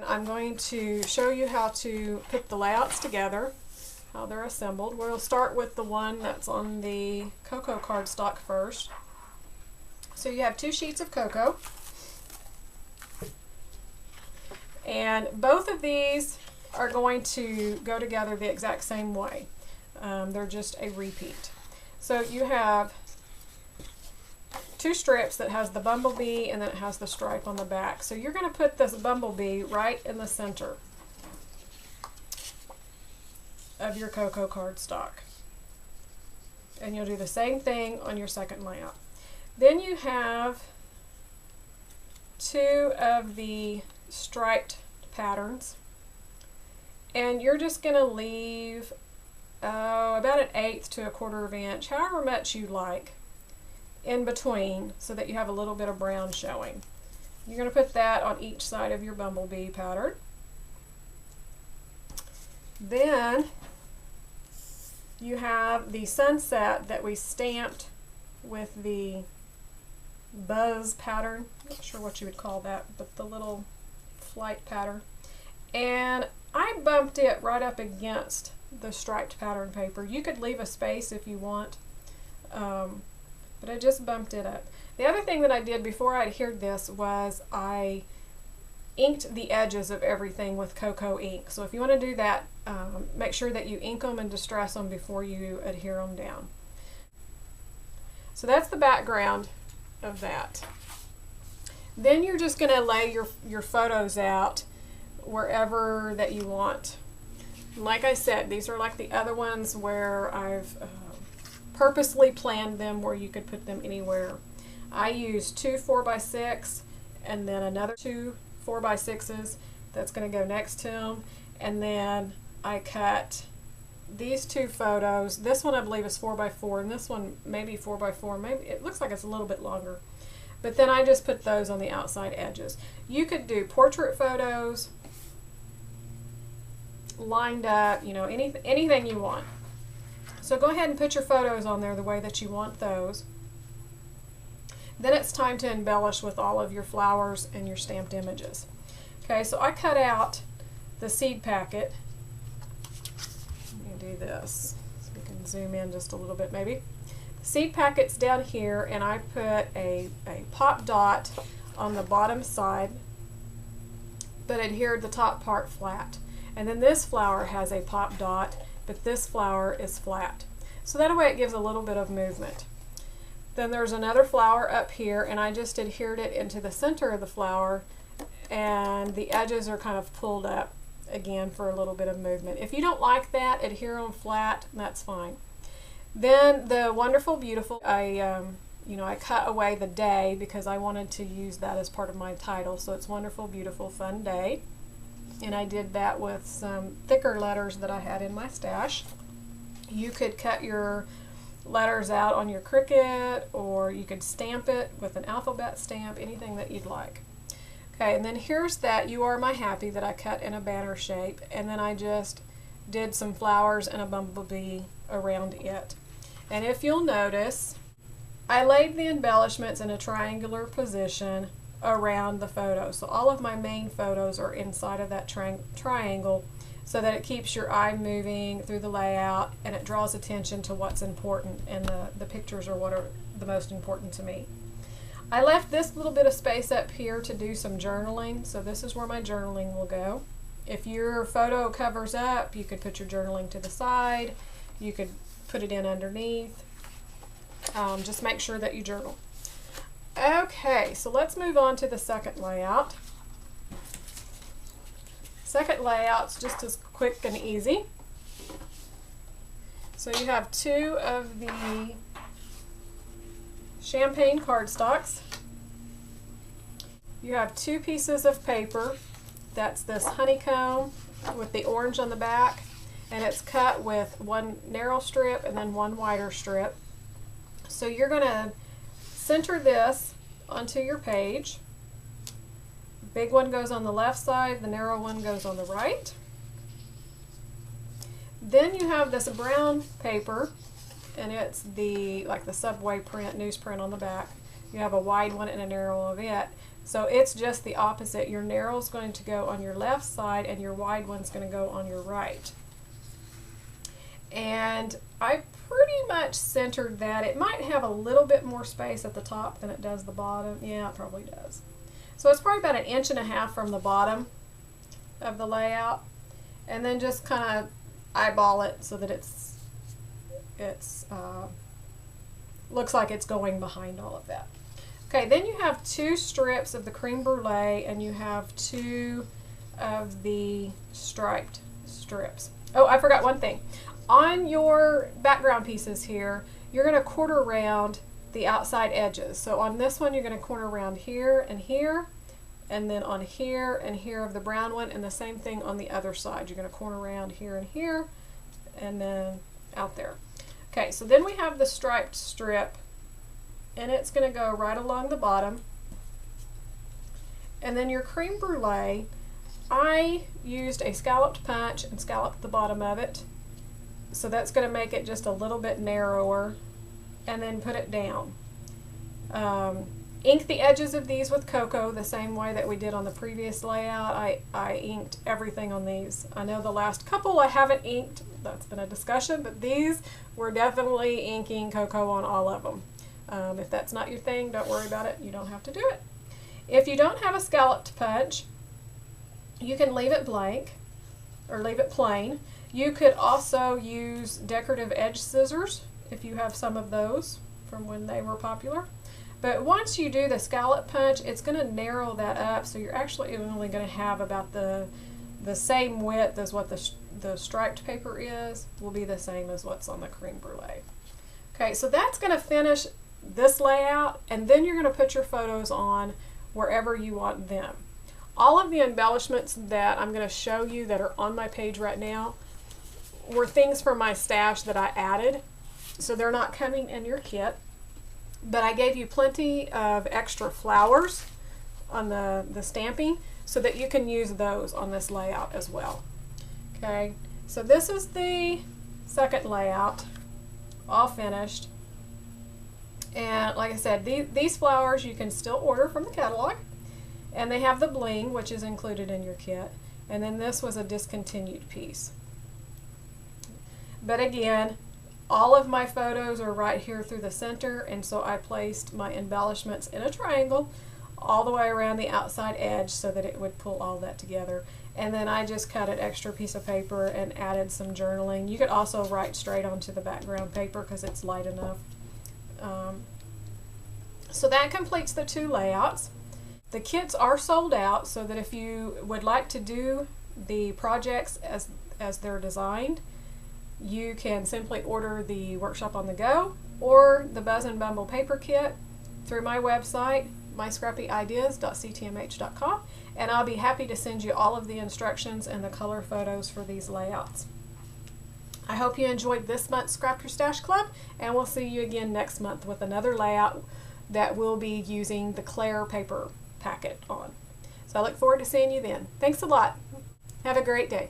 I'm going to show you how to put the layouts together, how they're assembled. We'll start with the one that's on the cocoa cardstock first. So you have 2 sheets of cocoa, and both of these are going to go together the exact same way. They're just a repeat. So you have 2 strips that has the bumblebee and then it has the stripe on the back. So you're going to put this bumblebee right in the center of your cocoa cardstock. And you'll do the same thing on your second layout. Then you have 2 of the striped patterns, and you're just going to leave about 1/8 to 1/4 inch, however much you like, in between so that you have a little bit of brown showing. You're going to put that on each side of your bumblebee pattern. Then you have the sunset that we stamped with the buzz pattern. Not sure what you would call that, but the little flight pattern. And I bumped it right up against the striped pattern paper. You could leave a space if you want, but I just bumped it up. The other thing that I did before I adhered this was I inked the edges of everything with cocoa ink. So if you want to do that, make sure that you ink them and distress them before you adhere them down. So that's the background of that. Then you're just going to lay your photos out wherever that you want. Like I said, these are like the other ones where I've purposely planned them where you could put them anywhere. I used 2 4x6 and then another 2 4x6s that's going to go next to them, and then I cut these 2 photos. This one I believe is 4x4 and this one maybe 4x4. Maybe it looks like it's a little bit longer, but then I just put those on the outside edges. You could do portrait photos lined up, you know, anything you want. So go ahead and put your photos on there the way that you want those. Then it's time to embellish with all of your flowers and your stamped images. Okay, so I cut out the seed packet. Let me do this so we can zoom in just a little bit maybe. The seed packet's down here, and I put a pop dot on the bottom side but adhered the top part flat. And then this flower has a pop dot, but this flower is flat. So that way it gives a little bit of movement. Then there's another flower up here, and I just adhered it into the center of the flower, and the edges are kind of pulled up again for a little bit of movement. If you don't like that, adhere them flat, and that's fine. Then the Wonderful Beautiful, I cut away the day because I wanted to use that as part of my title. So it's Wonderful Beautiful Fun Day. And I did that with some thicker letters that I had in my stash. You could cut your letters out on your Cricut, or you could stamp it with an alphabet stamp, anything that you'd like. Okay, and then here's that You Are My Happy that I cut in a banner shape, and then I just did some flowers and a bumblebee around it. And if you'll notice, I laid the embellishments in a triangular position around the photo. So all of my main photos are inside of that triangle so that it keeps your eye moving through the layout, and it draws attention to what's important, and the pictures are what are the most important to me. I left this little bit of space up here to do some journaling, so this is where my journaling will go. If your photo covers up, you could put your journaling to the side, you could put it in underneath. Just make sure that you journal. Okay, so let's move on to the second layout. Second layout's just as quick and easy. So you have 2 of the champagne cardstocks. You have 2 pieces of paper. That's this honeycomb with the orange on the back, and it's cut with 1 narrow strip and then 1 wider strip. So you're going to center this onto your page. The big one goes on the left side, the narrow one goes on the right. Then you have this brown paper, and it's like the subway print, newsprint on the back. You have a wide one and a narrow event. So it's just the opposite. Your narrow is going to go on your left side and your wide one's going to go on your right. And I pretty much centered that. It might have a little bit more space at the top than it does the bottom. Yeah, it probably does. So it's probably about 1.5 inches from the bottom of the layout. And then just kind of eyeball it so that it's looks like it's going behind all of that. Okay, then you have 2 strips of the creme brulee and you have 2 of the striped strips. Oh, I forgot one thing. On your background pieces here, you're going to quarter round the outside edges. So on this one, you're going to corner around here, and then on here and here of the brown one, and the same thing on the other side. You're going to corner around here, and then out there. Okay, so then we have the striped strip, and it's going to go right along the bottom. And then your creme brulee, I used a scalloped punch and scalloped the bottom of it. So that's going to make it just a little bit narrower, and then put it down. Ink the edges of these with cocoa the same way that we did on the previous layout. I inked everything on these. I know the last couple I haven't inked, that's been a discussion, but these we're definitely inking cocoa on all of them. If that's not your thing, don't worry about it. You don't have to do it. If you don't have a scalloped punch, you can leave it blank or leave it plain. You could also use decorative edge scissors if you have some of those from when they were popular. But once you do the scallop punch, it's going to narrow that up, so you're actually only going to have about the same width as what the striped paper is, will be the same as what's on the creme brulee. Okay, so that's going to finish this layout, and then you're going to put your photos on wherever you want them. All of the embellishments that I'm going to show you that are on my page right now were things from my stash that I added, so they're not coming in your kit. But I gave you plenty of extra flowers on the stamping so that you can use those on this layout as well. Okay, so this is the second layout, all finished. And like I said, these flowers you can still order from the catalog. And they have the bling, which is included in your kit. And then this was a discontinued piece. But again, all of my photos are right here through the center, and so I placed my embellishments in a triangle all the way around the outside edge so that it would pull all that together. And then I just cut an extra piece of paper and added some journaling. You could also write straight onto the background paper because it's light enough. So that completes the 2 layouts. The kits are sold out, so that if you would like to do the projects as they're designed, you can simply order the Workshop on the Go or the Buzz and Bumble paper kit through my website, myscrappyideas.ctmh.com, and I'll be happy to send you all of the instructions and the color photos for these layouts. I hope you enjoyed this month's Scrap Your Stash Club, and we'll see you again next month with another layout that we'll be using the Claire paper packet on. So I look forward to seeing you then. Thanks a lot. Have a great day.